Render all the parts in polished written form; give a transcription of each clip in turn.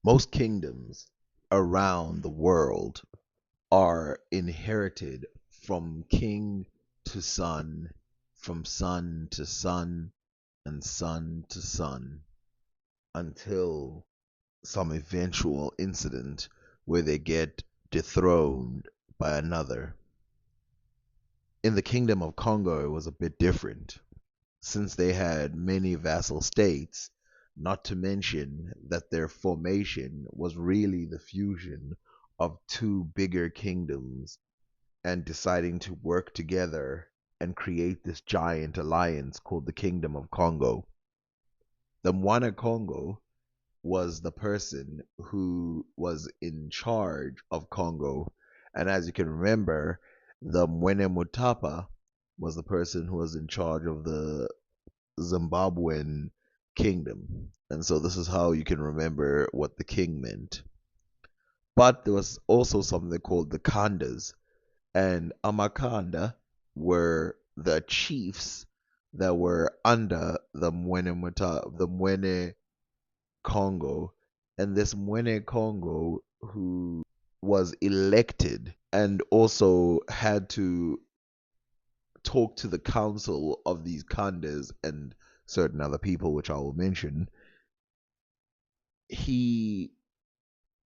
Most kingdoms around the world are inherited from king to son, from son to son, and son to son, until some eventual incident where they get dethroned by another. In the Kingdom of Congo, it was a bit different, since they had many vassal states, not to mention that their formation was really the fusion of two bigger kingdoms and deciding to work together and create this giant alliance called the Kingdom of Congo. The Mwana Congo was the person who was in charge of Congo. And as you can remember, the Mwene Mutapa was the person who was in charge of the Zimbabwean kingdom. And so this is how you can remember what the king meant. But there was also something called the Kandas, and Amakanda were the chiefs that were under the Mwene Congo, and this Mwene Congo who was elected and also had to talk to the council of these Kandas and certain other people, which I will mention. He,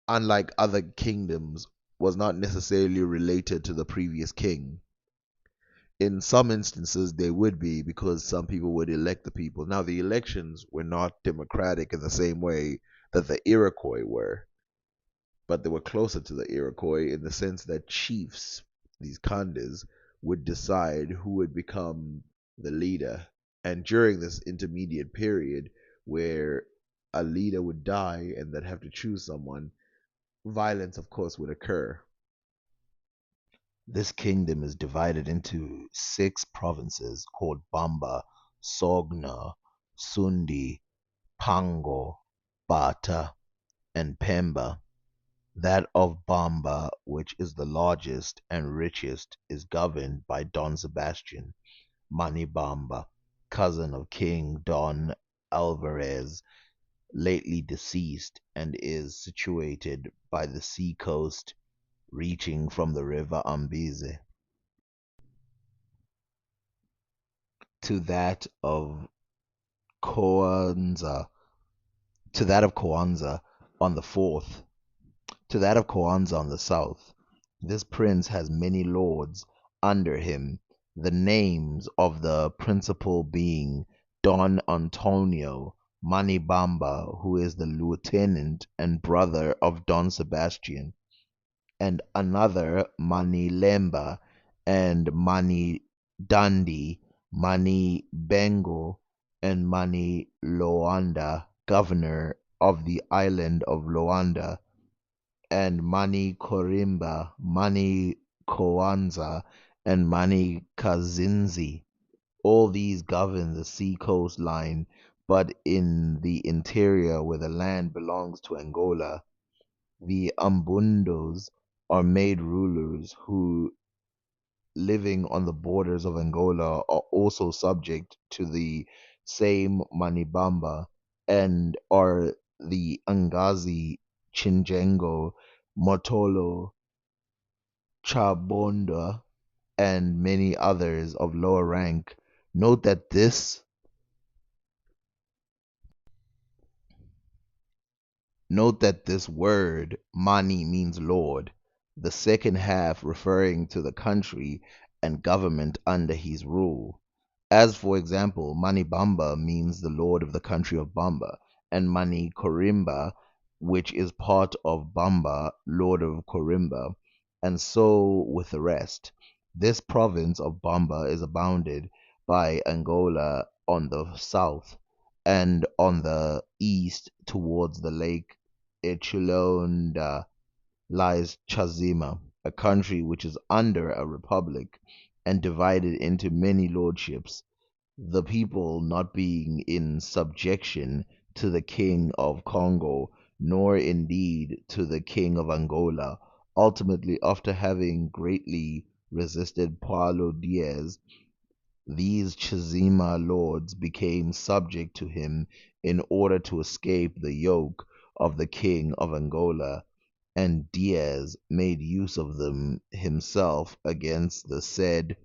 unlike other kingdoms, was not necessarily related to the previous king. In some instances, they would be because some people would elect the people. Now, the elections were not democratic in the same way that the Iroquois were, but they were closer to the Iroquois in the sense that chiefs, these Kandas, would decide who would become the leader. And during this intermediate period where a leader would die and they'd have to choose someone, violence, of course, would occur. This kingdom is divided into six provinces called Bamba, Sogna, Sundi, Pango, Bata, and Pemba. That of Bamba, which is the largest and richest, is governed by Don Sebastian Manibamba, cousin of King Don Alvarez, lately deceased, and is situated by the sea coast reaching from the river Ambize to that of Koanza, to that of Koanza on the fourth, to that of Koanza on the south. This prince has many lords under him, the names of the principal being Don Antonio Manibamba, who is the lieutenant and brother of Don Sebastian, and another Manilemba and Mani Dandi, Mani Bengo, and Mani Loanda, governor of the island of Loanda, and Mani Korimba, Mani Koanza, and Mani Kazinzi. All these govern the sea coastline, but in the interior where the land belongs to Angola, the Ambundos are made rulers who, living on the borders of Angola, are also subject to the same Manibamba and are the Angazi, Chinjengo, Motolo, Chabonda, and many others of lower rank. Note that this Note that this word "mani" means lord, the second half referring to the country and government under his rule. As for example, Mani Bamba means the lord of the country of Bamba, and Mani Korimba, which is part of Bamba, lord of Korimba, and so with the rest. This province of Bamba is bounded by Angola on the south, and on the east towards the lake Echilonda lies Chazima, a country which is under a republic and divided into many lordships, the people not being in subjection to the king of Congo, nor indeed to the king of Angola. Ultimately, after having greatly resisted Paulo Diaz, these Chizima lords became subject to him in order to escape the yoke of the king of Angola, and Diaz made use of them himself against the said.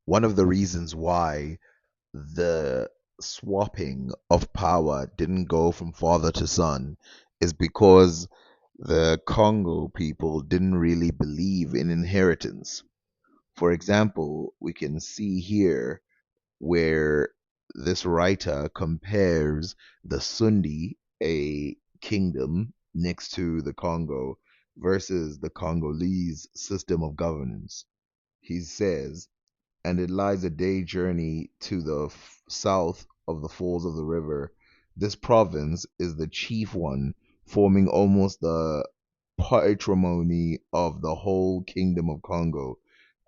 One of the reasons why the swapping of power didn't go from father to son is because the Congo people didn't really believe in inheritance. For example, we can see here where this writer compares the Sundi, a kingdom next to the Congo, versus the Congolese system of governance. He says, and it lies a day journey to the south of the falls of the river. This province is the chief one, forming almost the patrimony of the whole kingdom of Congo,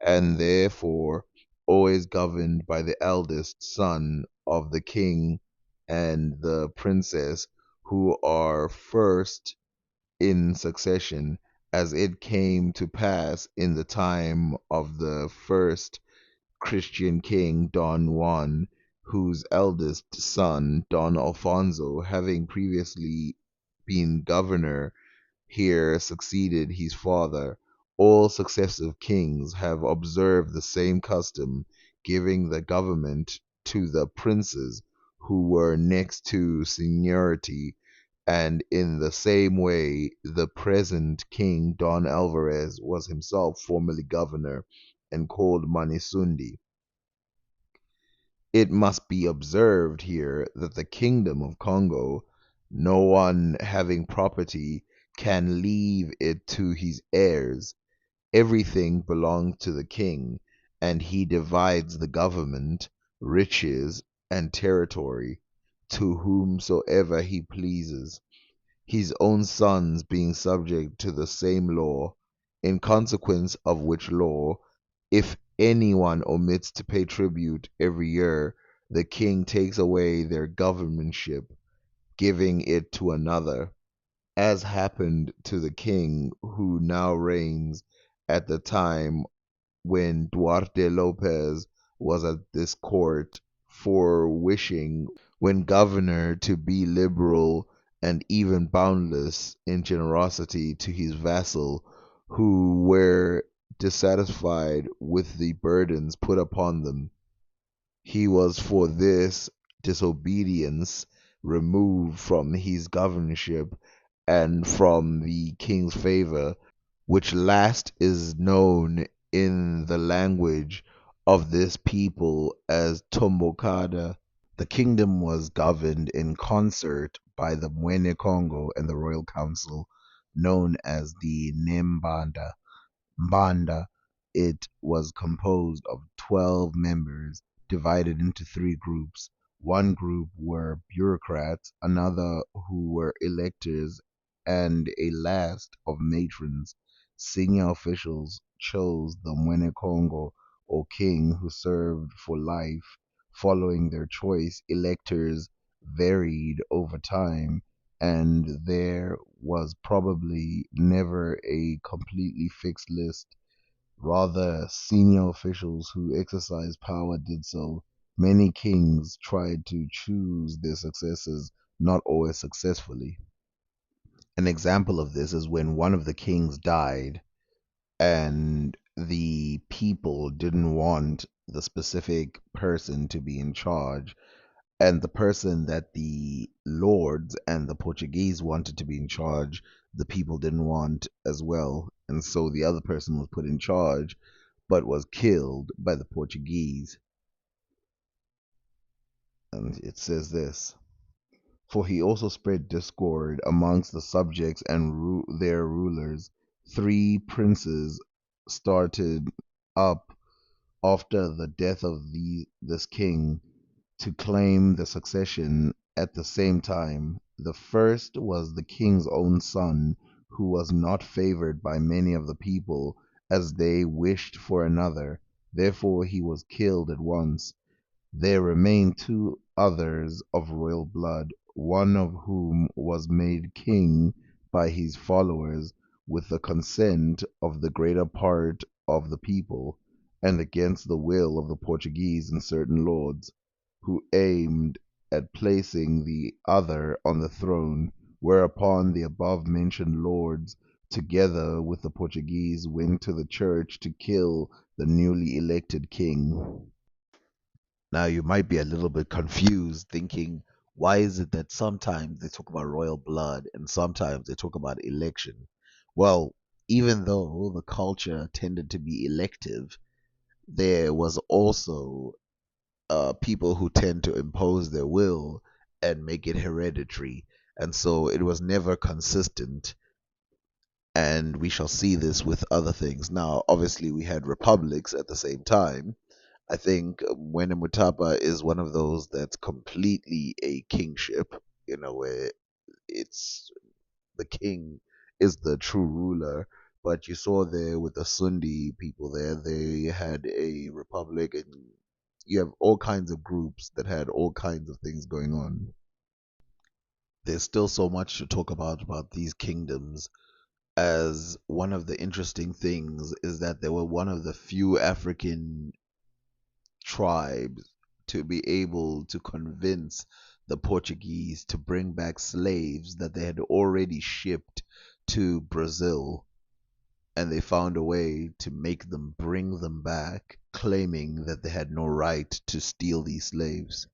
and therefore always governed by the eldest son of the king and the princess, who are first in succession, as it came to pass in the time of the first Christian king Don Juan, whose eldest son, Don Alfonso, having previously been governor here, succeeded his father. All successive kings have observed the same custom, giving the government to the princes who were next to seniority, and in the same way the present king Don Alvarez was himself formerly governor and called Manisundi. It must be observed here that the kingdom of Congo, no one having property can leave it to his heirs. Everything belongs to the king, and he divides the government, riches, and territory to whomsoever he pleases, his own sons being subject to the same law, in consequence of which law, if any one omits to pay tribute every year, the king takes away their governmentship, giving it to another, as happened to the king who now reigns at the time when Duarte Lopez was at this court, for wishing, when governor, to be liberal and even boundless in generosity to his vassal, who were dissatisfied with the burdens put upon them. He was for this disobedience removed from his governorship and from the king's favor, which last is known in the language of this people as Tombokada. The kingdom was governed in concert by the Mwene Congo and the royal council, known as the Nembanda. Mbanda. It was composed of 12 members divided into three groups. One group were bureaucrats, another who were electors, and a last of matrons. Senior officials chose the Mwene Congo, or king, who served for life. Following their choice, electors varied over time, and there was probably never a completely fixed list. Rather, senior officials who exercised power did so. Many kings tried to choose their successors, not always successfully. An example of this is when one of the kings died and the people didn't want the specific person to be in charge, and the person that the lords and the Portuguese wanted to be in charge, the people didn't want as well. And so the other person was put in charge, but was killed by the Portuguese. And it says this: for he also spread discord amongst the subjects and their rulers. Three princes started up after the death of this king to claim the succession at the same time. The first was the king's own son, who was not favored by many of the people, as they wished for another. Therefore he was killed at once. There remained two others of royal blood, one of whom was made king by his followers with the consent of the greater part of the people, and against the will of the Portuguese and certain lords, who aimed at placing the other on the throne, whereupon the above mentioned lords, together with the Portuguese, went to the church to kill the newly elected king. Now you might be a little bit confused, thinking, why is it that sometimes they talk about royal blood and sometimes they talk about election? Well, even though the culture tended to be elective, there was also people who tend to impose their will and make it hereditary. And so it was never consistent. And we shall see this with other things. Now, obviously, we had republics at the same time. I think Mwene Mutapa is one of those that's completely a kingship, where it's the king is the true ruler. But you saw there with the Sundi people there, they had a republic, and you have all kinds of groups that had all kinds of things going on. There's still so much to talk about these kingdoms, as one of the interesting things is that they were one of the few African tribes to be able to convince the Portuguese to bring back slaves that they had already shipped to Brazil, and they found a way to make them bring them back, claiming that they had no right to steal these slaves.